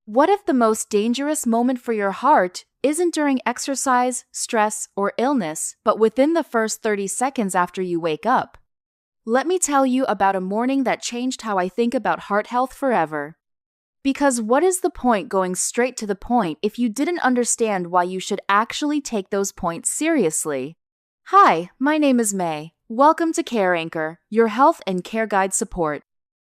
What if the most dangerous moment for your heart isn't during exercise, stress, or illness, but within the first 30 seconds after you wake up? Let me tell you about a morning that changed how I think about heart health forever. Because what is the point going straight to the point if you didn't understand why you should actually take those points seriously? Hi, my name is May. Welcome to Care Anchor, your health and care guide support,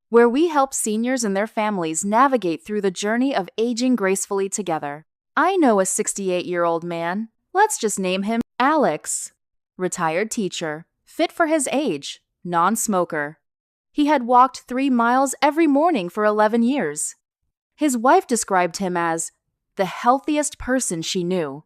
where we help seniors and their families navigate through the journey of aging gracefully together. I know a 68-year-old man. Let's just name him Alex. Retired teacher, fit for his age, non-smoker. He had walked 3 miles every morning for 11 years. His wife described him as the healthiest person she knew.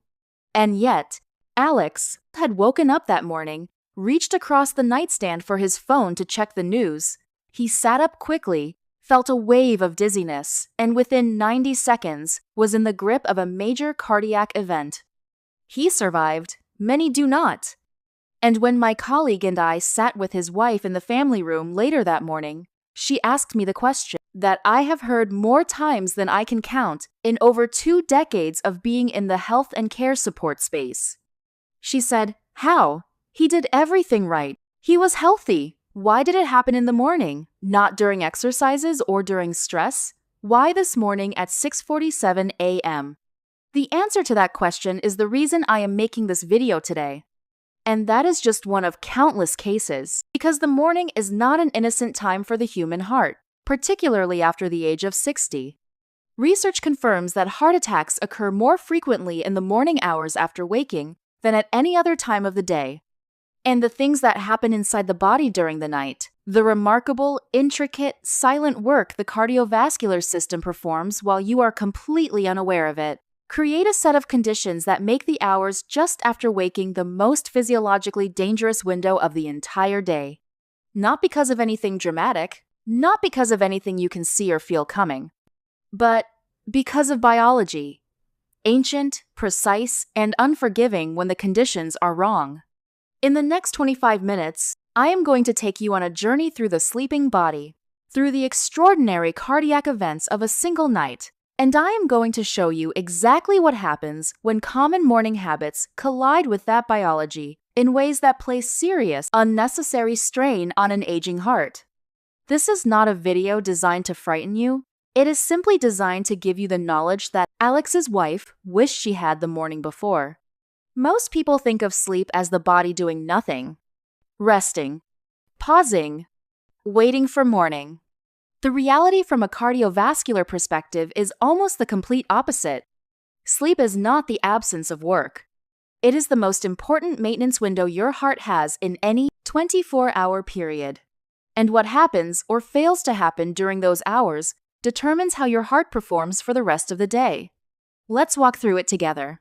And yet, Alex had woken up that morning, reached across the nightstand for his phone to check the news. He sat up quickly, felt a wave of dizziness, and within 90 seconds was in the grip of a major cardiac event. He survived. Many do not. And when my colleague and I sat with his wife in the family room later that morning, she asked me the question that I have heard more times than I can count in over 2 decades of being in the health and care support space. She said, "How? He did everything right. He was healthy. Why did it happen in the morning? Not during exercises or during stress? Why this morning at 6:47 a.m.? The answer to that question is the reason I am making this video today. And that is just one of countless cases, because the morning is not an innocent time for the human heart, particularly after the age of 60. Research confirms that heart attacks occur more frequently in the morning hours after waking than at any other time of the day. And the things that happen inside the body during the night, the remarkable, intricate, silent work the cardiovascular system performs while you are completely unaware of it, create a set of conditions that make the hours just after waking the most physiologically dangerous window of the entire day. Not because of anything dramatic, not because of anything you can see or feel coming, but because of biology. Ancient, precise, and unforgiving when the conditions are wrong. In the next 25 minutes, I am going to take you on a journey through the sleeping body, through the extraordinary cardiac events of a single night, and I am going to show you exactly what happens when common morning habits collide with that biology in ways that place serious, unnecessary strain on an aging heart. This is not a video designed to frighten you. It is simply designed to give you the knowledge that Alex's wife wished she had the morning before. Most people think of sleep as the body doing nothing, resting, pausing, waiting for morning. The reality from a cardiovascular perspective is almost the complete opposite. Sleep is not the absence of work. It is the most important maintenance window your heart has in any 24-hour period. And what happens or fails to happen during those hours determines how your heart performs for the rest of the day. Let's walk through it together.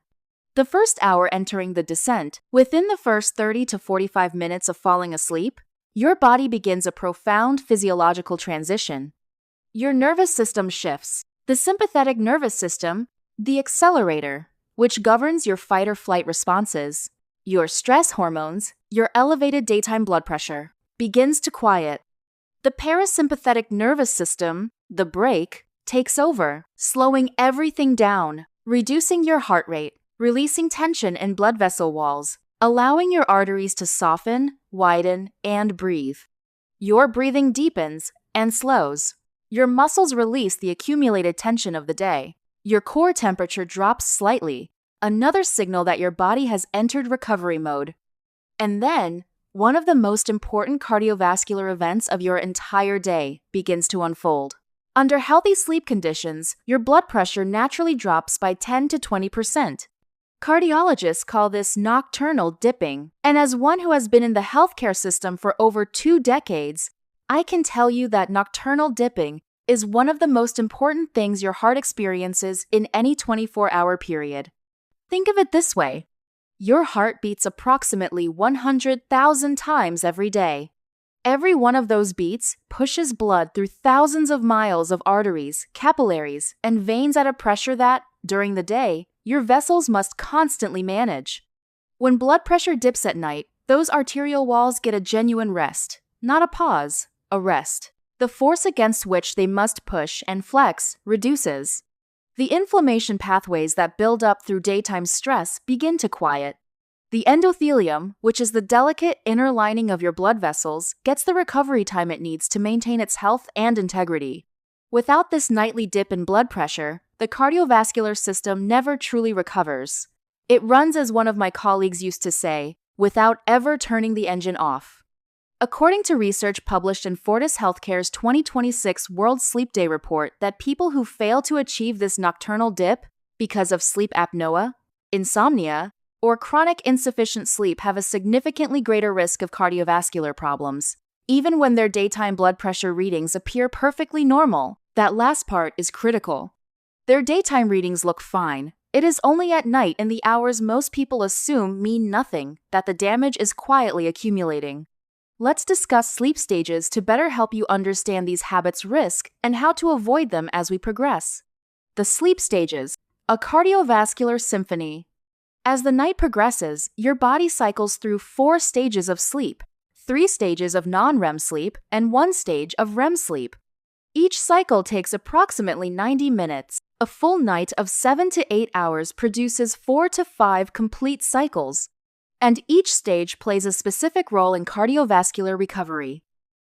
The first hour entering the descent, within the first 30 to 45 minutes of falling asleep, your body begins a profound physiological transition. Your nervous system shifts. The sympathetic nervous system, the accelerator, which governs your fight or flight responses, your stress hormones, your elevated daytime blood pressure, begins to quiet. The parasympathetic nervous system, the brake, takes over, slowing everything down, reducing your heart rate, releasing tension in blood vessel walls, allowing your arteries to soften, widen, and breathe. Your breathing deepens and slows. Your muscles release the accumulated tension of the day. Your core temperature drops slightly, another signal that your body has entered recovery mode. And then, one of the most important cardiovascular events of your entire day begins to unfold. Under healthy sleep conditions, your blood pressure naturally drops by 10 to 20%. Cardiologists call this nocturnal dipping, and as one who has been in the healthcare system for over 2 decades, I can tell you that nocturnal dipping is one of the most important things your heart experiences in any 24-hour period. Think of it this way. Your heart beats approximately 100,000 times every day. Every one of those beats pushes blood through thousands of miles of arteries, capillaries, and veins at a pressure that, during the day, your vessels must constantly manage. When blood pressure dips at night, those arterial walls get a genuine rest, not a pause, a rest. The force against which they must push and flex reduces. The inflammation pathways that build up through daytime stress begin to quiet. The endothelium, which is the delicate inner lining of your blood vessels, gets the recovery time it needs to maintain its health and integrity. Without this nightly dip in blood pressure, the cardiovascular system never truly recovers. It runs, as one of my colleagues used to say, without ever turning the engine off. According to research published in Fortis Healthcare's 2026 World Sleep Day report, that people who fail to achieve this nocturnal dip because of sleep apnea, insomnia, or chronic insufficient sleep have a significantly greater risk of cardiovascular problems. Even when their daytime blood pressure readings appear perfectly normal, that last part is critical. Their daytime readings look fine. It is only at night, in the hours most people assume mean nothing, that the damage is quietly accumulating. Let's discuss sleep stages to better help you understand these habits' risk and how to avoid them as we progress. The sleep stages, a cardiovascular symphony. As the night progresses, your body cycles through 4 stages of sleep, 3 stages of non-REM sleep, and 1 stage of REM sleep. Each cycle takes approximately 90 minutes. A full night of 7 to 8 hours produces 4 to 5 complete cycles, and each stage plays a specific role in cardiovascular recovery.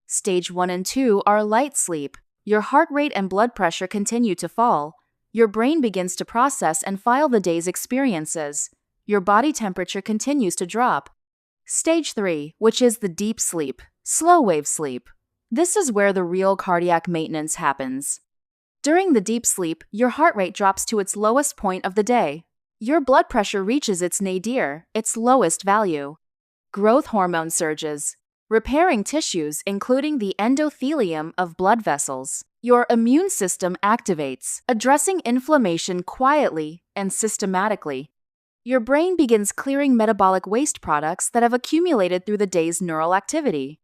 Stage 1 and 2 are light sleep. Your heart rate and blood pressure continue to fall. Your brain begins to process and file the day's experiences. Your body temperature continues to drop. Stage 3, which is the deep sleep, slow wave sleep. This is where the real cardiac maintenance happens. During the deep sleep, your heart rate drops to its lowest point of the day. Your blood pressure reaches its nadir, its lowest value. Growth hormone surges, repairing tissues including the endothelium of blood vessels. Your immune system activates, addressing inflammation quietly and systematically. Your brain begins clearing metabolic waste products that have accumulated through the day's neural activity.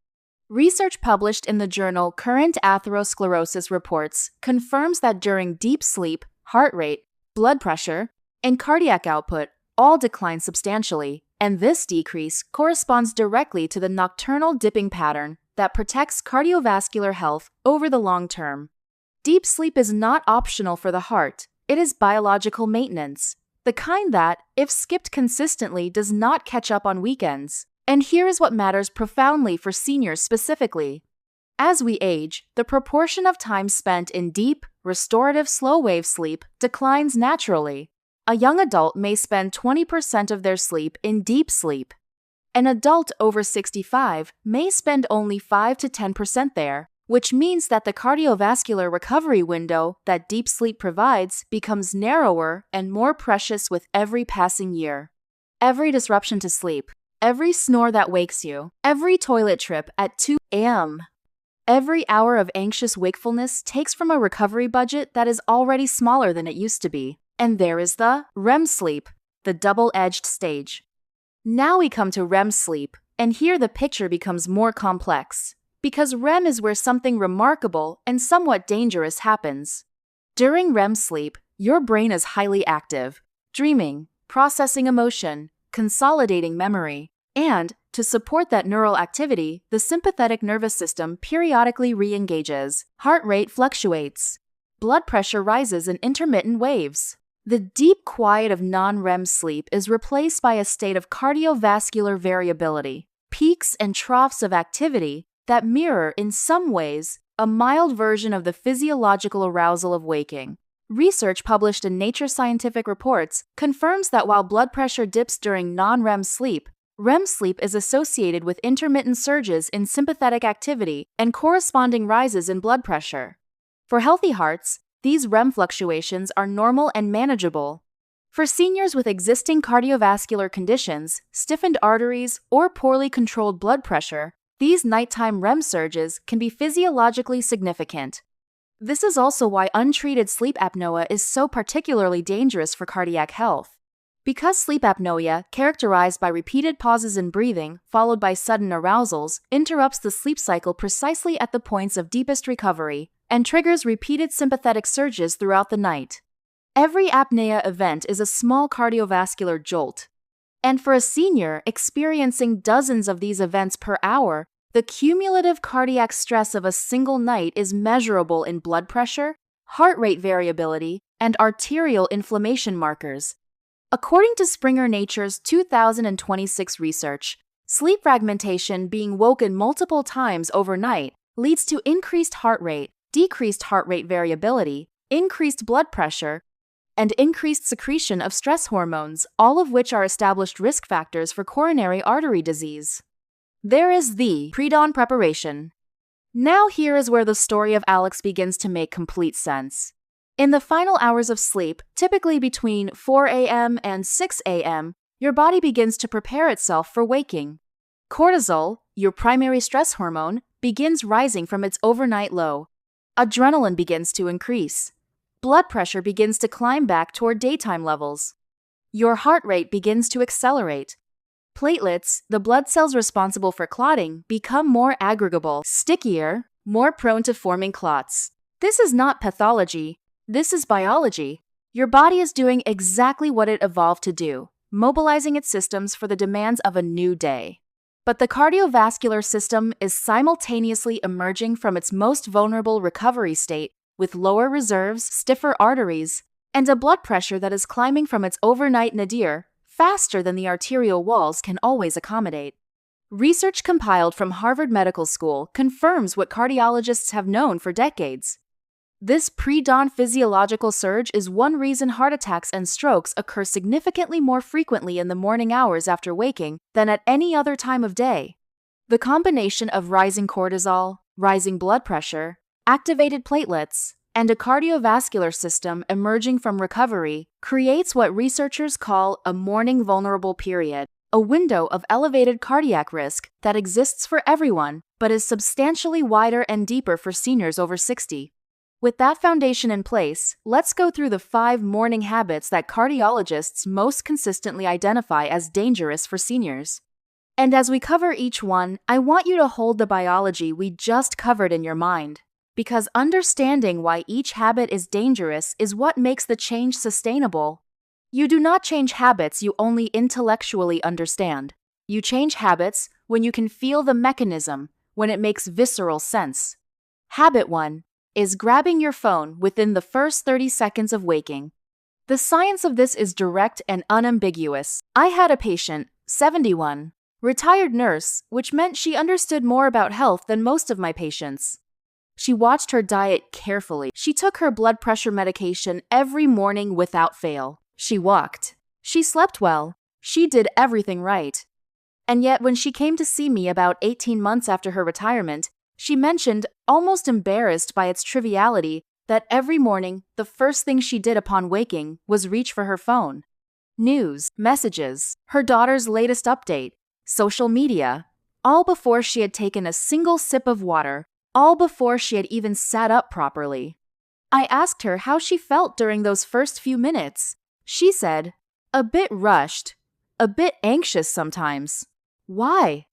Research published in the journal Current Atherosclerosis Reports confirms that during deep sleep, heart rate, blood pressure, and cardiac output all decline substantially, and this decrease corresponds directly to the nocturnal dipping pattern that protects cardiovascular health over the long term. Deep sleep is not optional for the heart, it is biological maintenance, the kind that, if skipped consistently, does not catch up on weekends. And here is what matters profoundly for seniors specifically. As we age, the proportion of time spent in deep, restorative slow-wave sleep declines naturally. A young adult may spend 20% of their sleep in deep sleep. An adult over 65 may spend only 5 to 10% there, which means that the cardiovascular recovery window that deep sleep provides becomes narrower and more precious with every passing year. Every disruption to sleep, every snore that wakes you, every toilet trip at 2 a.m., every hour of anxious wakefulness takes from a recovery budget that is already smaller than it used to be. And there is the REM sleep, the double-edged stage. Now we come to REM sleep, and here the picture becomes more complex, because REM is where something remarkable and somewhat dangerous happens. During REM sleep, your brain is highly active, dreaming, processing emotion, consolidating memory, and, to support that neural activity, the sympathetic nervous system periodically re-engages, heart rate fluctuates, blood pressure rises in intermittent waves. The deep quiet of non-REM sleep is replaced by a state of cardiovascular variability, peaks and troughs of activity that mirror, in some ways, a mild version of the physiological arousal of waking. Research published in Nature Scientific Reports confirms that while blood pressure dips during non-REM sleep, REM sleep is associated with intermittent surges in sympathetic activity and corresponding rises in blood pressure. For healthy hearts, these REM fluctuations are normal and manageable. For seniors with existing cardiovascular conditions, stiffened arteries, or poorly controlled blood pressure, these nighttime REM surges can be physiologically significant. This is also why untreated sleep apnea is so particularly dangerous for cardiac health. Because sleep apnea, characterized by repeated pauses in breathing, followed by sudden arousals, interrupts the sleep cycle precisely at the points of deepest recovery, and triggers repeated sympathetic surges throughout the night. Every apnea event is a small cardiovascular jolt. And for a senior experiencing dozens of these events per hour, the cumulative cardiac stress of a single night is measurable in blood pressure, heart rate variability, and arterial inflammation markers. According to Springer Nature's 2026 research, sleep fragmentation, being woken multiple times overnight, leads to increased heart rate, decreased heart rate variability, increased blood pressure, and increased secretion of stress hormones, all of which are established risk factors for coronary artery disease. There is the pre-dawn preparation. Now here is where the story of Alex begins to make complete sense. In the final hours of sleep, typically between 4 a.m. and 6 a.m., your body begins to prepare itself for waking. Cortisol, your primary stress hormone, begins rising from its overnight low. Adrenaline begins to increase. Blood pressure begins to climb back toward daytime levels. Your heart rate begins to accelerate. Platelets, the blood cells responsible for clotting, become more aggregable, stickier, more prone to forming clots. This is not pathology. This is biology. Your body is doing exactly what it evolved to do, mobilizing its systems for the demands of a new day. But the cardiovascular system is simultaneously emerging from its most vulnerable recovery state with lower reserves, stiffer arteries, and a blood pressure that is climbing from its overnight nadir faster than the arterial walls can always accommodate. Research compiled from Harvard Medical School confirms what cardiologists have known for decades. This pre-dawn physiological surge is one reason heart attacks and strokes occur significantly more frequently in the morning hours after waking than at any other time of day. The combination of rising cortisol, rising blood pressure, activated platelets, and a cardiovascular system emerging from recovery creates what researchers call a morning vulnerable period, a window of elevated cardiac risk that exists for everyone but is substantially wider and deeper for seniors over 60. With that foundation in place, let's go through the 5 morning habits that cardiologists most consistently identify as dangerous for seniors. And as we cover each one, I want you to hold the biology we just covered in your mind. Because understanding why each habit is dangerous is what makes the change sustainable. You do not change habits you only intellectually understand. You change habits when you can feel the mechanism, when it makes visceral sense. Habit 1 is grabbing your phone within the first 30 seconds of waking. The science of this is direct and unambiguous. I had a patient, 71, retired nurse, which meant she understood more about health than most of my patients. She watched her diet carefully. She took her blood pressure medication every morning without fail. She walked. She slept well. She did everything right. And yet, when she came to see me about 18 months after her retirement, she mentioned, almost embarrassed by its triviality, that every morning, the first thing she did upon waking was reach for her phone. News, messages, her daughter's latest update, social media, all before she had taken a single sip of water, all before she had even sat up properly. I asked her how she felt during those first few minutes. She said, a bit rushed, a bit anxious sometimes. Why?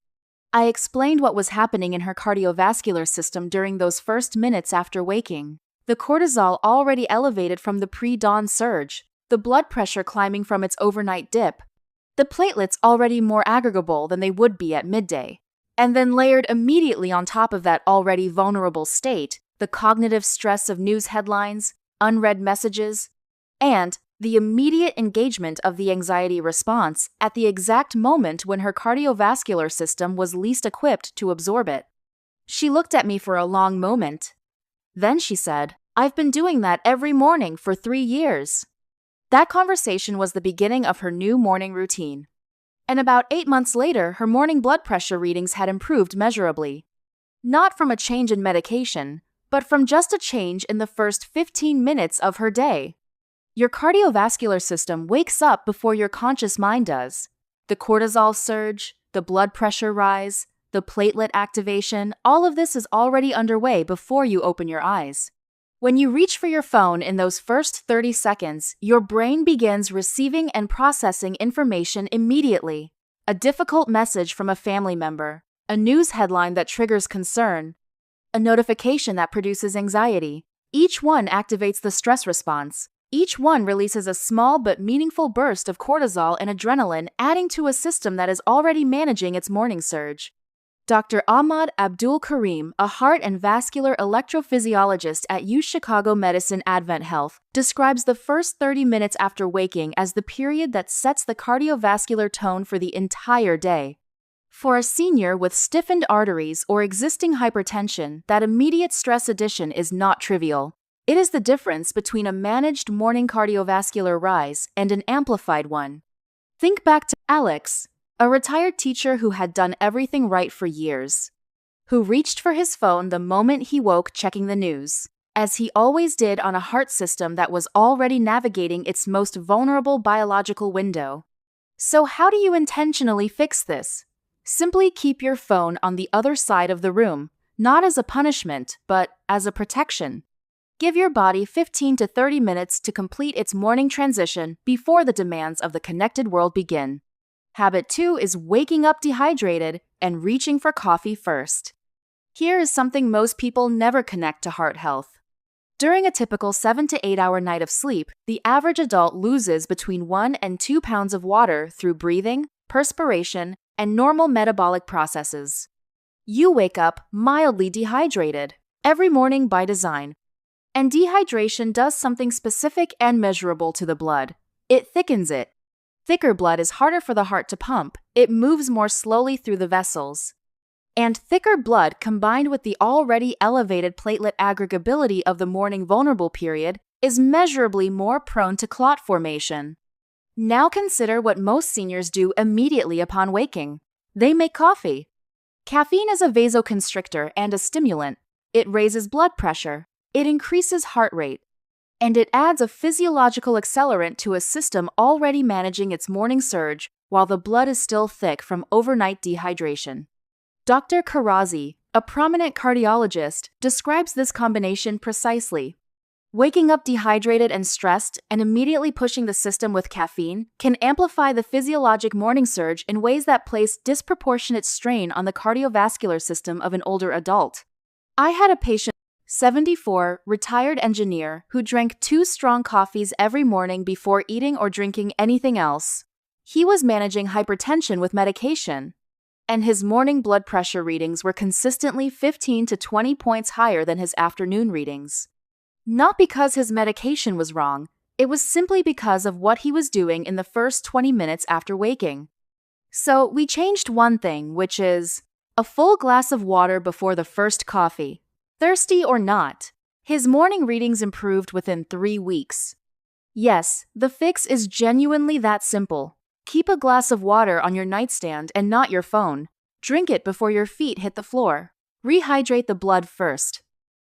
I explained what was happening in her cardiovascular system during those first minutes after waking. The cortisol already elevated from the pre-dawn surge, the blood pressure climbing from its overnight dip, the platelets already more aggregable than they would be at midday. And then layered immediately on top of that already vulnerable state, the cognitive stress of news headlines, unread messages, and the immediate engagement of the anxiety response at the exact moment when her cardiovascular system was least equipped to absorb it. She looked at me for a long moment. Then she said, I've been doing that every morning for 3 years. That conversation was the beginning of her new morning routine. And about 8 months later, her morning blood pressure readings had improved measurably. Not from a change in medication, but from just a change in the first 15 minutes of her day. Your cardiovascular system wakes up before your conscious mind does. The cortisol surge, the blood pressure rise, the platelet activation, all of this is already underway before you open your eyes. When you reach for your phone in those first 30 seconds, your brain begins receiving and processing information immediately. A difficult message from a family member, a news headline that triggers concern, a notification that produces anxiety. Each one activates the stress response. Each one releases a small but meaningful burst of cortisol and adrenaline, adding to a system that is already managing its morning surge. Dr. Ahmad Abdul Karim, a heart and vascular electrophysiologist at U Chicago Medicine Advent Health, describes the first 30 minutes after waking as the period that sets the cardiovascular tone for the entire day. For a senior with stiffened arteries or existing hypertension, that immediate stress addition is not trivial. It is the difference between a managed morning cardiovascular rise and an amplified one. Think back to Alex, a retired teacher who had done everything right for years, who reached for his phone the moment he woke checking the news, as he always did on a heart system that was already navigating its most vulnerable biological window. So how do you intentionally fix this? Simply keep your phone on the other side of the room, not as a punishment, but as a protection. Give your body 15 to 30 minutes to complete its morning transition before the demands of the connected world begin. Habit 2 is waking up dehydrated and reaching for coffee first. Here is something most people never connect to heart health. During a typical 7 to 8 hour night of sleep, the average adult loses between 1 and 2 pounds of water through breathing, perspiration, and normal metabolic processes. You wake up mildly dehydrated every morning by design. And dehydration does something specific and measurable to the blood. It thickens it. Thicker blood is harder for the heart to pump. It moves more slowly through the vessels. And thicker blood combined with the already elevated platelet aggregability of the morning vulnerable period is measurably more prone to clot formation. Now consider what most seniors do immediately upon waking. They make coffee. Caffeine is a vasoconstrictor and a stimulant. It raises blood pressure. It increases heart rate. And it adds a physiological accelerant to a system already managing its morning surge while the blood is still thick from overnight dehydration. Dr. Karazi, a prominent cardiologist, describes this combination precisely. Waking up dehydrated and stressed and immediately pushing the system with caffeine can amplify the physiologic morning surge in ways that place disproportionate strain on the cardiovascular system of an older adult. I had a patient, 74, retired engineer, who drank 2 strong coffees every morning before eating or drinking anything else. He was managing hypertension with medication, and his morning blood pressure readings were consistently 15 to 20 points higher than his afternoon readings. Not because his medication was wrong, it was simply because of what he was doing in the first 20 minutes after waking. So we changed one thing, which is a full glass of water before the first coffee. Thirsty or not, his morning readings improved within 3 weeks. Yes, the fix is genuinely that simple. Keep a glass of water on your nightstand and not your phone. Drink it before your feet hit the floor. Rehydrate the blood first.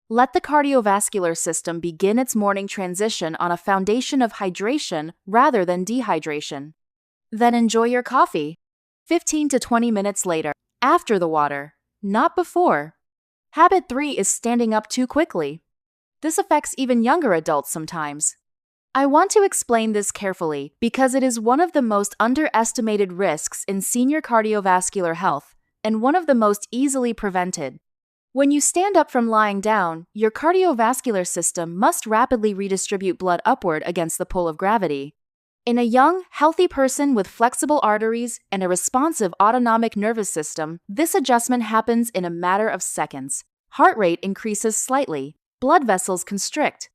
Let the cardiovascular system begin its morning transition on a foundation of hydration rather than dehydration. Then enjoy your coffee. 15 to 20 minutes later, after the water, not before. Habit 3 is standing up too quickly. This affects even younger adults sometimes. I want to explain this carefully because it is one of the most underestimated risks in senior cardiovascular health and one of the most easily prevented. When you stand up from lying down, your cardiovascular system must rapidly redistribute blood upward against the pull of gravity. In a young, healthy person with flexible arteries and a responsive autonomic nervous system, this adjustment happens in a matter of seconds. Heart rate increases slightly. Blood vessels constrict.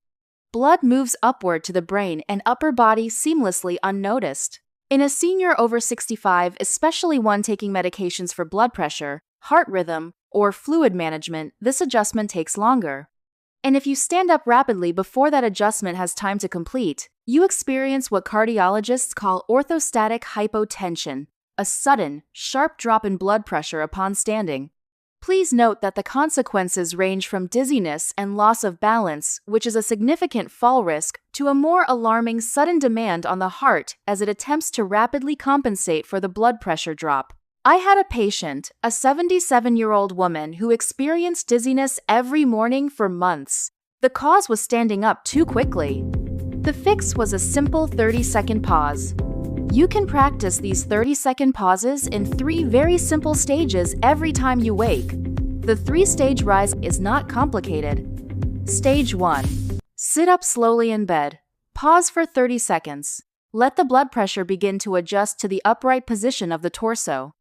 Blood moves upward to the brain and upper body seamlessly unnoticed. In a senior over 65, especially one taking medications for blood pressure, heart rhythm, or fluid management, this adjustment takes longer. And if you stand up rapidly before that adjustment has time to complete, you experience what cardiologists call orthostatic hypotension, a sudden, sharp drop in blood pressure upon standing. Please note that the consequences range from dizziness and loss of balance, which is a significant fall risk, to a more alarming sudden demand on the heart as it attempts to rapidly compensate for the blood pressure drop. I had a patient, a 77-year-old woman, who experienced dizziness every morning for months. The cause was standing up too quickly. The fix was a simple 30-second pause. You can practice these 30-second pauses in 3 very simple stages every time you wake. The 3-stage rise is not complicated. Stage 1. Sit up slowly in bed. Pause for 30 seconds. Let the blood pressure begin to adjust to the upright position of the torso.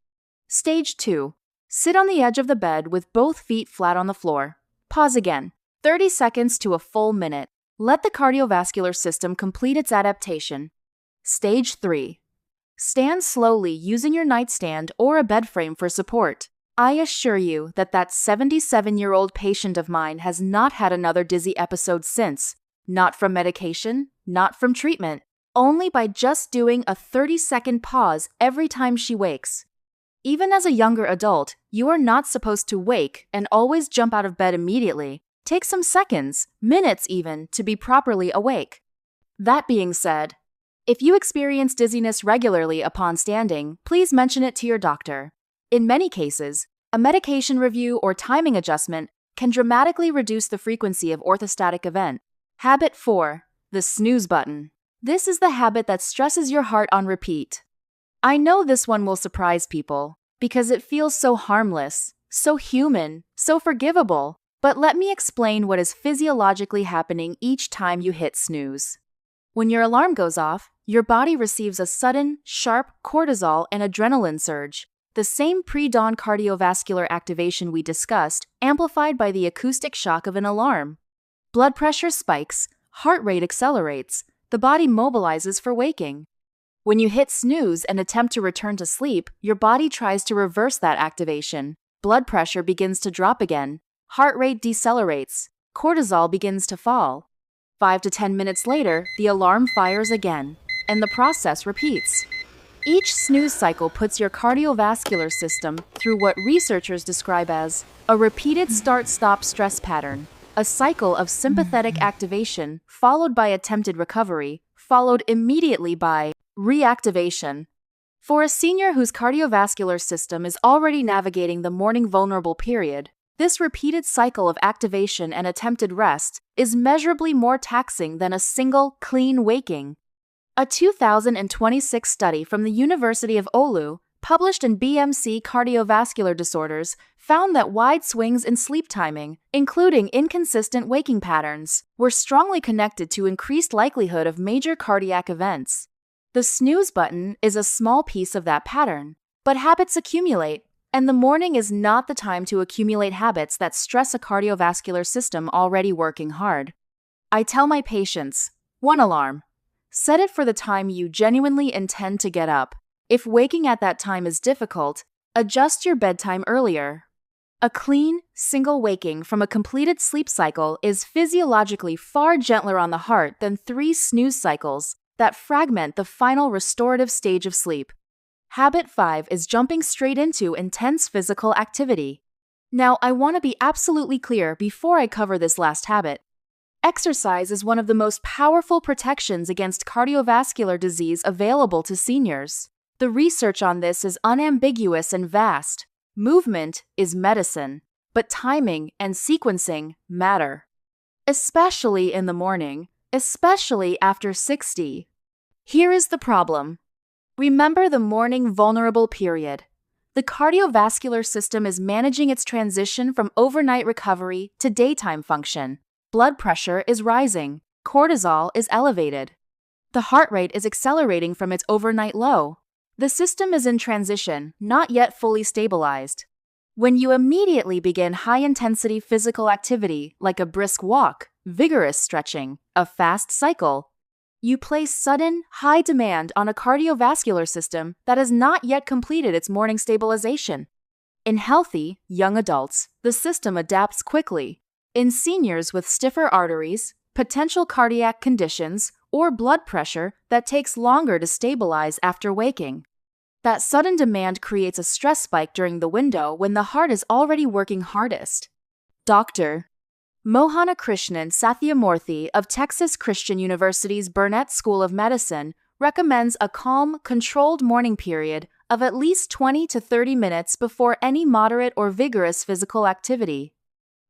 Stage 2. Sit on the edge of the bed with both feet flat on the floor. Pause again. 30 seconds to a full minute. Let the cardiovascular system complete its adaptation. Stage 3. Stand slowly using your nightstand or a bed frame for support. I assure you that 77-year-old patient of mine has not had another dizzy episode since. Not from medication, not from treatment, only by just doing a 30-second pause every time she wakes. Even as a younger adult, you are not supposed to wake and always jump out of bed immediately. Take some seconds, minutes even, to be properly awake. That being said, if you experience dizziness regularly upon standing, please mention it to your doctor. In many cases, a medication review or timing adjustment can dramatically reduce the frequency of orthostatic event. Habit 4. The snooze button. This is the habit that stresses your heart on repeat. I know this one will surprise people because it feels so harmless, so human, so forgivable. But let me explain what is physiologically happening each time you hit snooze. When your alarm goes off, your body receives a sudden, sharp cortisol and adrenaline surge, the same pre-dawn cardiovascular activation we discussed, amplified by the acoustic shock of an alarm. Blood pressure spikes, heart rate accelerates, the body mobilizes for waking. When you hit snooze and attempt to return to sleep, your body tries to reverse that activation. Blood pressure begins to drop again. Heart rate decelerates. Cortisol begins to fall. 5 to 10 minutes later, the alarm fires again, and the process repeats. Each snooze cycle puts your cardiovascular system through what researchers describe as a repeated start-stop stress pattern, a cycle of sympathetic activation followed by attempted recovery, followed immediately by reactivation. For a senior whose cardiovascular system is already navigating the morning vulnerable period, this repeated cycle of activation and attempted rest is measurably more taxing than a single, clean waking. A 2026 study from the University of Oulu, published in BMC Cardiovascular Disorders, found that wide swings in sleep timing, including inconsistent waking patterns, were strongly connected to increased likelihood of major cardiac events. The snooze button is a small piece of that pattern, but habits accumulate, and the morning is not the time to accumulate habits that stress a cardiovascular system already working hard. I tell my patients, 1 alarm. Set it for the time you genuinely intend to get up. If waking at that time is difficult, adjust your bedtime earlier. A clean, single waking from a completed sleep cycle is physiologically far gentler on the heart than 3 snooze cycles that fragment the final restorative stage of sleep. Habit 5 is jumping straight into intense physical activity. Now, I want to be absolutely clear before I cover this last habit. Exercise is one of the most powerful protections against cardiovascular disease available to seniors. The research on this is unambiguous and vast. Movement is medicine, but timing and sequencing matter. Especially in the morning, especially after 60. Here is the problem. Remember the morning vulnerable period. The cardiovascular system is managing its transition from overnight recovery to daytime function. Blood pressure is rising. Cortisol is elevated. The heart rate is accelerating from its overnight low. The system is in transition, not yet fully stabilized. When you immediately begin high-intensity physical activity like a brisk walk, vigorous stretching, a fast cycle, you place sudden, high demand on a cardiovascular system that has not yet completed its morning stabilization. In healthy, young adults, the system adapts quickly. In seniors with stiffer arteries, potential cardiac conditions, or blood pressure that takes longer to stabilize after waking. That sudden demand creates a stress spike during the window when the heart is already working hardest. Dr. Mohana Krishnan Sathyamurthy of Texas Christian University's Burnett School of Medicine recommends a calm, controlled morning period of at least 20 to 30 minutes before any moderate or vigorous physical activity.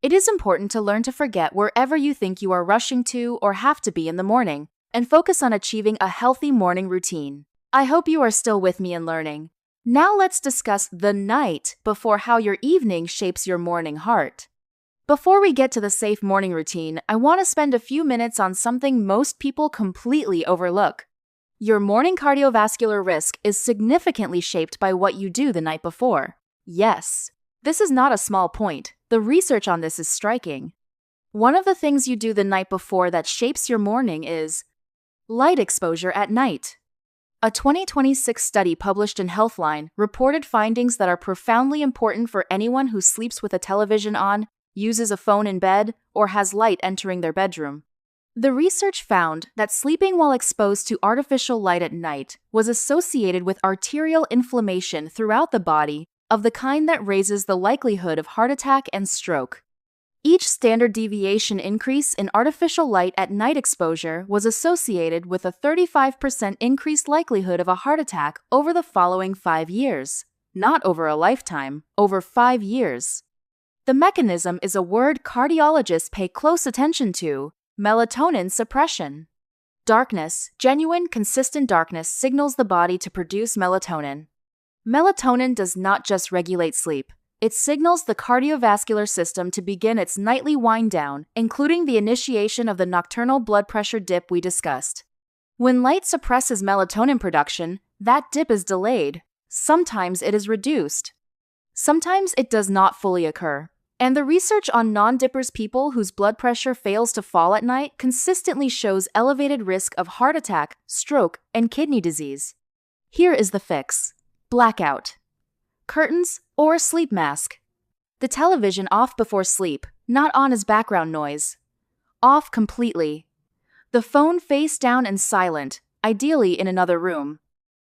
It is important to learn to forget wherever you think you are rushing to or have to be in the morning, and focus on achieving a healthy morning routine. I hope you are still with me in learning. Now let's discuss the night before how your evening shapes your morning heart. Before we get to the safe morning routine, I want to spend a few minutes on something most people completely overlook. Your morning cardiovascular risk is significantly shaped by what you do the night before. Yes, This is not a small point. The research on this is striking. One of the things you do the night before that shapes your morning is light exposure at night. A 2026 study published in Healthline reported findings that are profoundly important for anyone who sleeps with a television on, uses a phone in bed, or has light entering their bedroom. The research found that sleeping while exposed to artificial light at night was associated with arterial inflammation throughout the body of the kind that raises the likelihood of heart attack and stroke. Each standard deviation increase in artificial light at night exposure was associated with a 35% increased likelihood of a heart attack over the following 5 years. Not over a lifetime, over 5 years. The mechanism is a word cardiologists pay close attention to: melatonin suppression. Darkness, genuine, consistent darkness signals the body to produce melatonin. Melatonin does not just regulate sleep. It signals the cardiovascular system to begin its nightly wind down, including the initiation of the nocturnal blood pressure dip we discussed. When light suppresses melatonin production, that dip is delayed. Sometimes it is reduced. Sometimes it does not fully occur. And the research on non-dippers, people whose blood pressure fails to fall at night, consistently shows elevated risk of heart attack, stroke, and kidney disease. Here is the fix: blackout. Curtains, or sleep mask. The television off before sleep, not on as background noise. Off completely. The phone face down and silent, ideally in another room.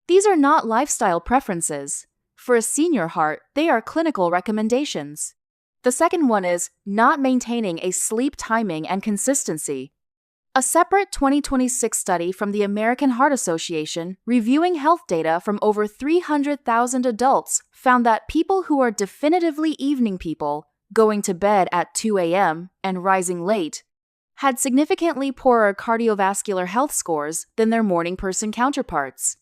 These are not lifestyle preferences. For a senior heart, they are clinical recommendations. The second one is not maintaining a sleep timing and consistency. A separate 2026 study from the American Heart Association, reviewing health data from over 300,000 adults, found that people who are definitively evening people, going to bed at 2 a.m. and rising late, had significantly poorer cardiovascular health scores than their morning person counterparts.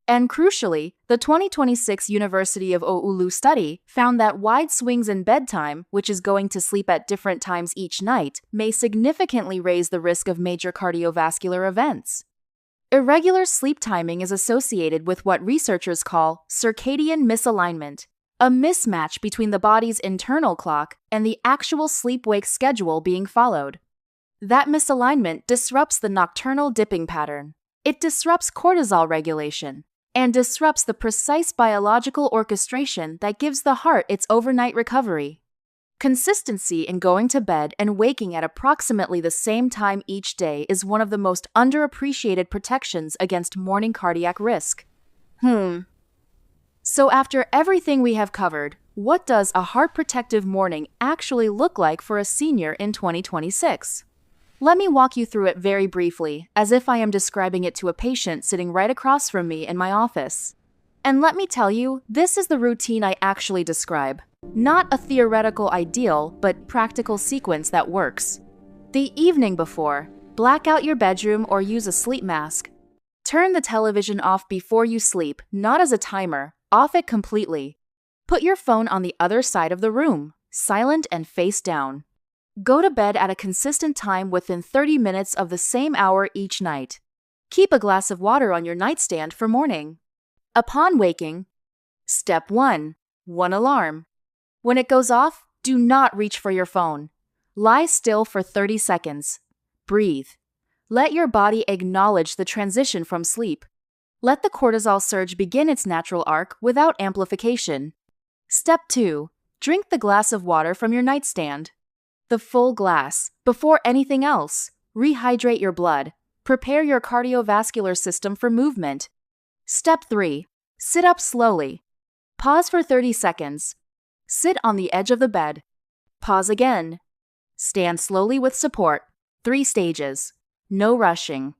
And crucially, the 2026 University of Oulu study found that wide swings in bedtime, which is going to sleep at different times each night, may significantly raise the risk of major cardiovascular events. Irregular sleep timing is associated with what researchers call circadian misalignment, a mismatch between the body's internal clock and the actual sleep-wake schedule being followed. That misalignment disrupts the nocturnal dipping pattern. It disrupts cortisol regulation and disrupts the precise biological orchestration that gives the heart its overnight recovery. Consistency in going to bed and waking at approximately the same time each day is one of the most underappreciated protections against morning cardiac risk. So after everything we have covered, what does a heart-protective morning actually look like for a senior in 2026? Let me walk you through it very briefly, as if I am describing it to a patient sitting right across from me in my office. And let me tell you, this is the routine I actually describe. Not a theoretical ideal, but practical sequence that works. The evening before, black out your bedroom or use a sleep mask. Turn the television off before you sleep, not as a timer, off it completely. Put your phone on the other side of the room, silent and face down. Go to bed at a consistent time within 30 minutes of the same hour each night. Keep a glass of water on your nightstand for morning. Upon waking, Step 1. One alarm. When it goes off, do not reach for your phone. Lie still for 30 seconds. Breathe. Let your body acknowledge the transition from sleep. Let the cortisol surge begin its natural arc without amplification. Step 2. Drink the glass of water from your nightstand. The full glass. Before anything else, rehydrate your blood. Prepare your cardiovascular system for movement. Step 3. Sit up slowly. Pause for 30 seconds. Sit on the edge of the bed. Pause again. Stand slowly with support. 3 stages. No rushing.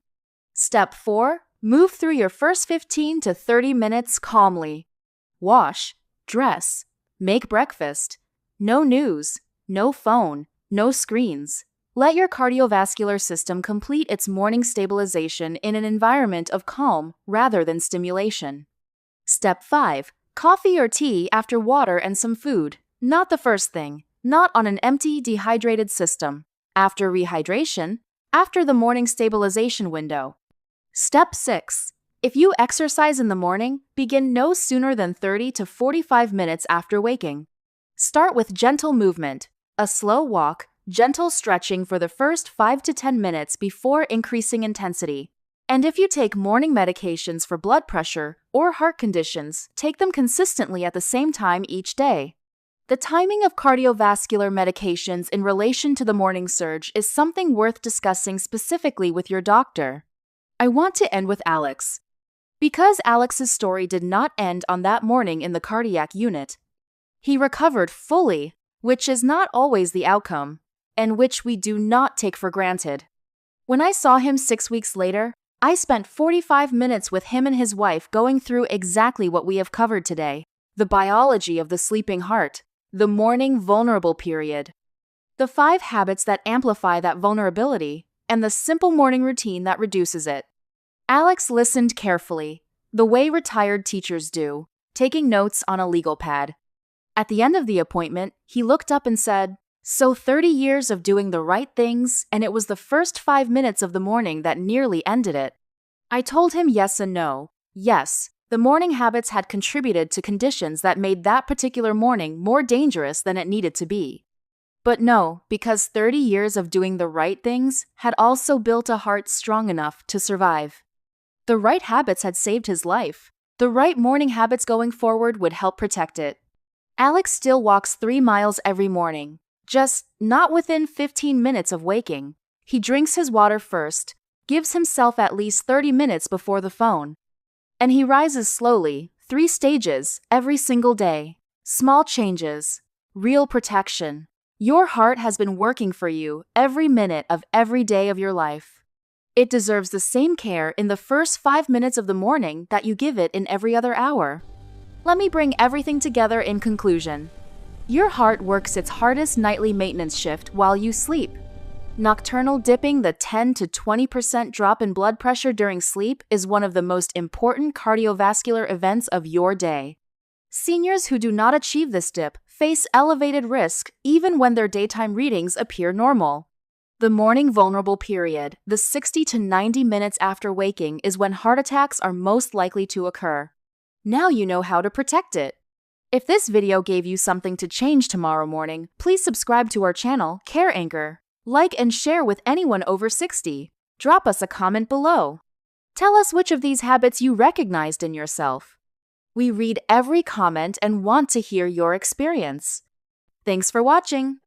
Step 4. Move through your first 15 to 30 minutes calmly. Wash. Dress. Make breakfast. No news. No phone. No screens. Let your cardiovascular system complete its morning stabilization in an environment of calm rather than stimulation. Step 5. Coffee or tea after water and some food. Not the first thing. Not on an empty, dehydrated system. After rehydration. After the morning stabilization window. Step 6. If you exercise in the morning, begin no sooner than 30 to 45 minutes after waking. Start with gentle movement, a slow walk, gentle stretching for the first 5 to 10 minutes before increasing intensity. And if you take morning medications for blood pressure or heart conditions, take them consistently at the same time each day. The timing of cardiovascular medications in relation to the morning surge is something worth discussing specifically with your doctor. I want to end with Alex. Because Alex's story did not end on that morning in the cardiac unit. He recovered fully, which is not always the outcome, and which we do not take for granted. When I saw him 6 weeks later, I spent 45 minutes with him and his wife going through exactly what we have covered today: the biology of the sleeping heart, the morning vulnerable period, the 5 habits that amplify that vulnerability, and the simple morning routine that reduces it. Alex listened carefully, the way retired teachers do, taking notes on a legal pad. At the end of the appointment, he looked up and said, "So 30 years of doing the right things, and it was the first 5 minutes of the morning that nearly ended it." I told him yes and no. Yes, the morning habits had contributed to conditions that made that particular morning more dangerous than it needed to be. But no, because 30 years of doing the right things had also built a heart strong enough to survive. The right habits had saved his life. The right morning habits going forward would help protect it. Alex still walks 3 miles every morning, just not within 15 minutes of waking. He drinks his water first, gives himself at least 30 minutes before the phone. And he rises slowly, 3 stages, every single day. Small changes, real protection. Your heart has been working for you every minute of every day of your life. It deserves the same care in the first 5 minutes of the morning that you give it in every other hour. Let me bring everything together in conclusion. Your heart works its hardest nightly maintenance shift while you sleep. Nocturnal dipping, the 10 to 20% drop in blood pressure during sleep, is one of the most important cardiovascular events of your day. Seniors who do not achieve this dip face elevated risk even when their daytime readings appear normal. The morning vulnerable period, the 60 to 90 minutes after waking, is when heart attacks are most likely to occur. Now you know how to protect it. If this video gave you something to change tomorrow morning, please subscribe to our channel, Care Anchor. Like and share with anyone over 60. Drop us a comment below. Tell us which of these habits you recognized in yourself. We read every comment and want to hear your experience. Thanks for watching.